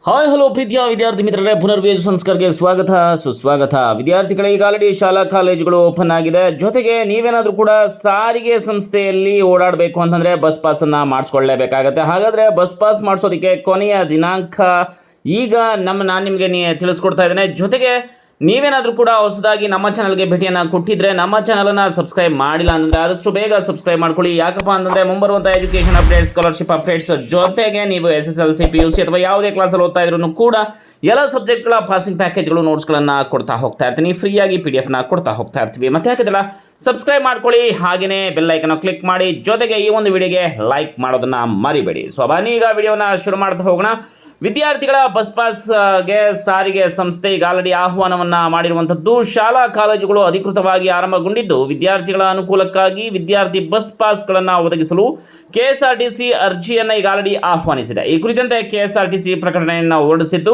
Hi hello ಪ್ರೀತಿಯ ವಿದ್ಯಾರ್ಥಿ ಮಿತ್ರರೇ, ಪುನರ್ವೇಜು ಸಂಸ್ಕಾರಕ್ಕೆ ಸ್ವಾಗತ ಸುಸ್ವಾಗತ. ವಿದ್ಯಾರ್ಥಿಗಳೇ, ಈಗ ಆಲ್ರೆಡಿ ಶಾಲಾ ಕಾಲೇಜುಗಳು ಓಪನ್ ಆಗಿದೆ. ಜೊತೆಗೆ ನೀವೇನಾದರೂ ಕೂಡ ಸಾರಿಗೆ ಸಂಸ್ಥೆಯಲ್ಲಿ ಓಡಾಡಬೇಕು ಅಂತಂದರೆ ಬಸ್ ಪಾಸನ್ನು ಮಾಡಿಸ್ಕೊಳ್ಳೇಬೇಕಾಗತ್ತೆ. ಹಾಗಾದರೆ ಬಸ್ ಪಾಸ್ ಮಾಡಿಸೋದಕ್ಕೆ ಕೊನೆಯ ದಿನಾಂಕ ಈಗ ನಾನು ನಿಮಗೆ ತಿಳಿಸ್ಕೊಡ್ತಾ ಇದ್ದೇನೆ. ಜೊತೆಗೆ ನೀವೇನಾದರೂ ಕೂಡ ಹೊಸದಾಗಿ ನಮ್ಮ ಚಾನಲ್ಗೆ ಭೇಟಿಯನ್ನು ಕೊಟ್ಟಿದ್ರೆ ನಮ್ಮ ಚಾನಲನ್ನು ಸಬ್ಸ್ಕ್ರೈಬ್ ಮಾಡಿಲ್ಲ ಅಂತಂದರೆ ಆದಷ್ಟು ಬೇಗ ಸಬ್ಸ್ಕ್ರೈಬ್ ಮಾಡ್ಕೊಳ್ಳಿ. ಯಾಕಪ್ಪ ಅಂತಂದರೆ ಮುಂಬರುವಂಥ ಎಜುಕೇಷನ್ ಅಪ್ಡೇಟ್ಸ್, ಸ್ಕಾಲರ್ಶಿಪ್ ಅಪ್ಡೇಟ್ಸ್ ಜೊತೆಗೆ ನೀವು SSLC PUC ಅಥವಾ ಯಾವುದೇ ಕ್ಲಾಸಲ್ಲಿ ಓದ್ತಾ ಇದ್ರೂ ಕೂಡ ಎಲ್ಲ ಸಬ್ಜೆಕ್ಟ್ಗಳ ಪಾಸಿಂಗ್ ಪ್ಯಾಕೇಜ್ಗಳು ನೋಟ್ಸ್ಗಳನ್ನು ಕೊಡ್ತಾ ಹೋಗ್ತಾ ಇರ್ತೀನಿ. ಫ್ರೀಯಾಗಿ PDF ಕೊಡ್ತಾ ಹೋಗ್ತಾ ಇರ್ತೀವಿ. ಮತ್ತೆ ಯಾಕಂದ್ರೆ ಸಬ್ಸ್ಕ್ರೈಬ್ ಮಾಡ್ಕೊಳ್ಳಿ, ಹಾಗೆಯೇ ಬೆಲ್ ಐಕನ್ ಕ್ಲಿಕ್ ಮಾಡಿ, ಜೊತೆಗೆ ಈ ಒಂದು ವಿಡಿಯೋಗೆ ಲೈಕ್ ಮಾಡೋದನ್ನು ಮರಿಬೇಡಿ. ಸೊ ಬನ್ನಿ ಈಗ ವಿಡಿಯೋನ ಶುರು ಮಾಡ್ತಾ ಹೋಗೋಣ. ವಿದ್ಯಾರ್ಥಿಗಳ ಬಸ್ ಪಾಸ್ಗೆ ಸಾರಿಗೆ ಸಂಸ್ಥೆ ಈಗ ಆಲ್ರೆಡಿ ಆಹ್ವಾನವನ್ನು ಮಾಡಿರುವಂಥದ್ದು. ಶಾಲಾ ಕಾಲೇಜುಗಳು ಅಧಿಕೃತವಾಗಿ ಆರಂಭಗೊಂಡಿದ್ದು ವಿದ್ಯಾರ್ಥಿಗಳ ಅನುಕೂಲಕ್ಕಾಗಿ ವಿದ್ಯಾರ್ಥಿ ಬಸ್ ಪಾಸ್ಗಳನ್ನು ಒದಗಿಸಲು KSRTC ಅರ್ಜಿಯನ್ನು ಈಗ ಆಲ್ರೆಡಿ ಆಹ್ವಾನಿಸಿದೆ. ಈ ಕುರಿತಂತೆ KSRTC ಪ್ರಕಟಣೆಯನ್ನು ಹೊರಡಿಸಿದ್ದು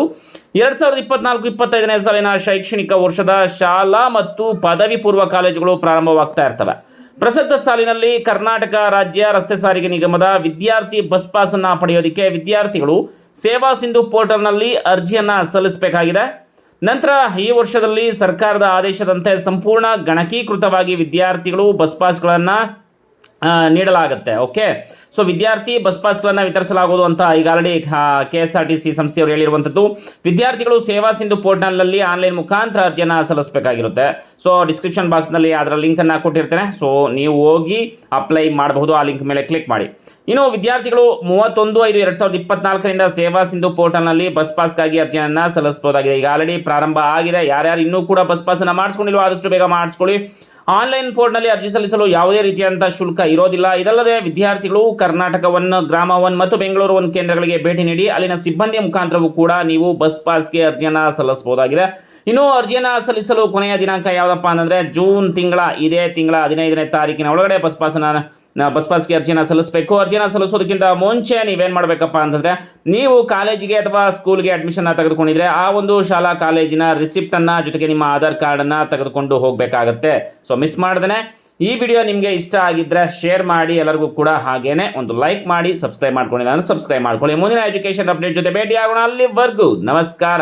2024-25ನೇ ಸಾಲಿನ ಶೈಕ್ಷಣಿಕ ವರ್ಷದ ಶಾಲಾ ಮತ್ತು ಪದವಿ ಪೂರ್ವ ಕಾಲೇಜುಗಳು ಪ್ರಾರಂಭವಾಗ್ತಾ ಇರ್ತವೆ. ಪ್ರಸಕ್ತ ಸಾಲಿನಲ್ಲಿ ಕರ್ನಾಟಕ ರಾಜ್ಯ ರಸ್ತೆ ಸಾರಿಗೆ ನಿಗಮದ ವಿದ್ಯಾರ್ಥಿ ಬಸ್ ಪಾಸನ್ನು ಪಡೆಯೋದಕ್ಕೆ ವಿದ್ಯಾರ್ಥಿಗಳು ಸೇವಾ ಸಿಂಧು ಪೋರ್ಟಲ್ನಲ್ಲಿ ಅರ್ಜಿಯನ್ನು ಸಲ್ಲಿಸಬೇಕಾಗಿದೆ. ನಂತರ ಈ ವರ್ಷದಲ್ಲಿ ಸರ್ಕಾರದ ಆದೇಶದಂತೆ ಸಂಪೂರ್ಣ ಗಣಕೀಕೃತವಾಗಿ ವಿದ್ಯಾರ್ಥಿಗಳು ಬಸ್ ಪಾಸ್ಗಳನ್ನು ನೀಡಲಾಗುತ್ತೆ. ಓಕೆ, ಸೊ ವಿದ್ಯಾರ್ಥಿ ಬಸ್ ಪಾಸ್ಗಳನ್ನು ವಿತರಿಸಲಾಗುವುದು ಅಂತ ಈಗ ಆಲ್ರೆಡಿ KSRTC ಸಂಸ್ಥೆಯವರು ಹೇಳಿರುವಂಥದ್ದು. ವಿದ್ಯಾರ್ಥಿಗಳು ಸೇವಾ ಸಿಂಧು ಪೋರ್ಟಲ್ನಲ್ಲಿ ಆನ್ಲೈನ್ ಮುಖಾಂತರ ಅರ್ಜಿಯನ್ನು ಸಲ್ಲಿಸಬೇಕಾಗಿರುತ್ತೆ. ಸೊ ಡಿಸ್ಕ್ರಿಪ್ಷನ್ ಬಾಕ್ಸ್ನಲ್ಲಿ ಅದರ ಲಿಂಕನ್ನು ಕೊಟ್ಟಿರ್ತೇನೆ. ಸೊ ನೀವು ಹೋಗಿ ಅಪ್ಲೈ ಮಾಡಬಹುದು, ಆ ಲಿಂಕ್ ಮೇಲೆ ಕ್ಲಿಕ್ ಮಾಡಿ. ಇನ್ನು ವಿದ್ಯಾರ್ಥಿಗಳು 31/5/2024 ಸೇವಾ ಸಿಂಧು ಪೋರ್ಟಲ್ನಲ್ಲಿ ಬಸ್ ಪಾಸ್ಗಾಗಿ ಅರ್ಜಿಯನ್ನು ಸಲ್ಲಿಸಬಹುದಾಗಿದೆ. ಈಗ ಆಲ್ರೆಡಿ ಪ್ರಾರಂಭ ಆಗಿದೆ. ಯಾರ್ಯಾರು ಇನ್ನೂ ಕೂಡ ಬಸ್ ಪಾಸನ್ನು ಮಾಡಿಸ್ಕೊಂಡಿಲ್ವೋ ಆದಷ್ಟು ಬೇಗ ಮಾಡಿಸ್ಕೊಳ್ಳಿ. ಆನ್ಲೈನ್ ಪೋರ್ಟ್ನಲ್ಲಿ ಅರ್ಜಿ ಸಲ್ಲಿಸಲು ಯಾವುದೇ ರೀತಿಯಾದಂಥ ಶುಲ್ಕ ಇರೋದಿಲ್ಲ. ಇದಲ್ಲದೆ ವಿದ್ಯಾರ್ಥಿಗಳು ಕರ್ನಾಟಕ 1, ಗ್ರಾಮ 1 ಮತ್ತು ಬೆಂಗಳೂರು 1 ಕೇಂದ್ರಗಳಿಗೆ ಭೇಟಿ ನೀಡಿ ಅಲ್ಲಿನ ಸಿಬ್ಬಂದಿಯ ಮುಖಾಂತರವೂ ಕೂಡ ನೀವು ಬಸ್ ಪಾಸ್ಗೆ ಅರ್ಜಿಯನ್ನು ಸಲ್ಲಿಸಬಹುದಾಗಿದೆ. ಇನ್ನು ಅರ್ಜಿಯನ್ನು ಸಲ್ಲಿಸಲು ಕೊನೆಯ ದಿನಾಂಕ ಯಾವುದಪ್ಪ ಅಂತಂದರೆ ಇದೇ ತಿಂಗಳ 15ನೇ ತಾರೀಕಿನ ಒಳಗಡೆ ಬಸ್ ಪಾಸ್ಗೆ ಅರ್ಜಿಯನ್ನು ಸಲ್ಲಿಸಬೇಕು. ಅರ್ಜಿಯನ್ನು ಸಲ್ಲಿಸೋದಕ್ಕಿಂತ ಮುಂಚೆ ನೀವೇನು ಮಾಡಬೇಕಪ್ಪ ಅಂತಂದರೆ ನೀವು ಕಾಲೇಜಿಗೆ ಅಥವಾ ಸ್ಕೂಲ್ಗೆ ಅಡ್ಮಿಷನ್ನ ತೆಗೆದುಕೊಂಡಿದ್ರೆ ಆ ಒಂದು ಶಾಲಾ ಕಾಲೇಜಿನ ರಿಸಿಪ್ಟನ್ನು ಜೊತೆಗೆ ನಿಮ್ಮ ಆಧಾರ್ ಕಾರ್ಡನ್ನು ತೆಗೆದುಕೊಂಡು ಹೋಗಬೇಕಾಗತ್ತೆ. ಸೊ ಮಿಸ್ ಮಾಡ್ದೇ ಈ ವಿಡಿಯೋ ನಿಮಗೆ ಇಷ್ಟ ಆಗಿದ್ದರೆ ಶೇರ್ ಮಾಡಿ ಎಲ್ಲರಿಗೂ ಕೂಡ, ಹಾಗೇನೆ ಒಂದು ಲೈಕ್ ಮಾಡಿ. ಸಬ್ಸ್ಕ್ರೈಬ್ ಮಾಡ್ಕೊಂಡಿಲ್ಲ ಅಂದರೆ ಸಬ್ಸ್ಕ್ರೈಬ್ ಮಾಡ್ಕೊಳ್ಳಿ. ಮುಂದಿನ ಎಜುಕೇಷನ್ ಅಪ್ಡೇಟ್ ಜೊತೆ ಭೇಟಿ ಆಗೋಣ. ಅಲ್ಲಿವರೆಗೂ ನಮಸ್ಕಾರ.